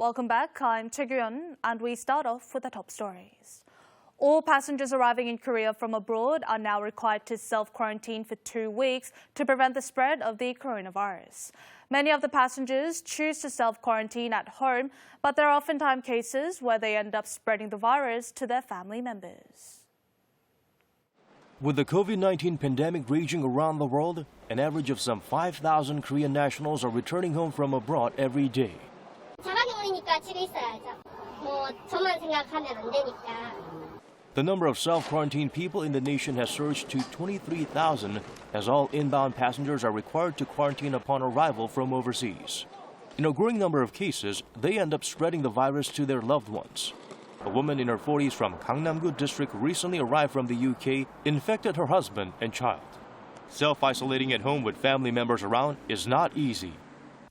Welcome back. I'm Tae-gyun, and we start off with the top stories. All passengers arriving in Korea from abroad are now required to self-quarantine for 2 weeks to prevent the spread of the coronavirus. Many of the passengers choose to self-quarantine at home, but there are oftentimes cases where they end up spreading the virus to their family members. With the COVID-19 pandemic raging around the world, an average of some 5,000 Korean nationals are returning home from abroad every day. The number of self-quarantined people in the nation has surged to 23,000 as all inbound passengers are required to quarantine upon arrival from overseas. In a growing number of cases, they end up spreading the virus to their loved ones. A woman in her 40s from Gangnam-gu district recently arrived from the UK, infected her husband and child. Self-isolating at home with family members around is not easy.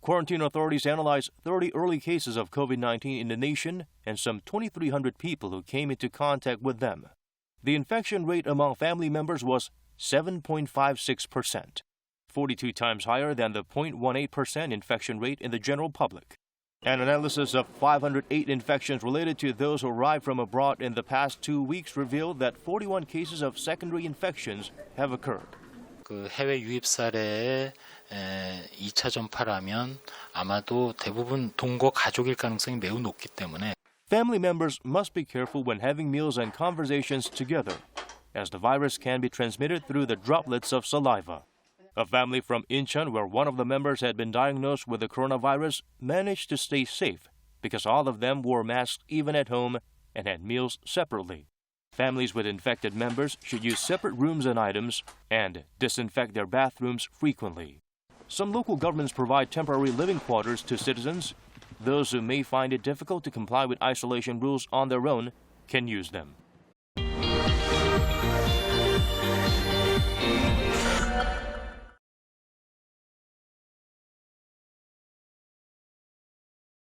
Quarantine authorities analyzed 30 early cases of COVID-19 in the nation and some 2,300 people who came into contact with them. The infection rate among family members was 7.56%, 42 times higher than the 0.18% infection rate in the general public. An analysis of 508 infections related to those who arrived from abroad in the past 2 weeks revealed that 41 cases of secondary infections have occurred. 해외 유입 사례의 2차 전파라면 아마도 대부분 동거 가족일 가능성이 매우 높기 때문에 Family members must be careful when having meals and conversations together, as the virus can be transmitted through the droplets of saliva. A family from Incheon, where one of the members had been diagnosed with the coronavirus, managed to stay safe because all of them wore masks even at home and had meals separately. Families with infected members should use separate rooms and items and disinfect their bathrooms frequently. Some local governments provide temporary living quarters to citizens. Those who may find it difficult to comply with isolation rules on their own can use them.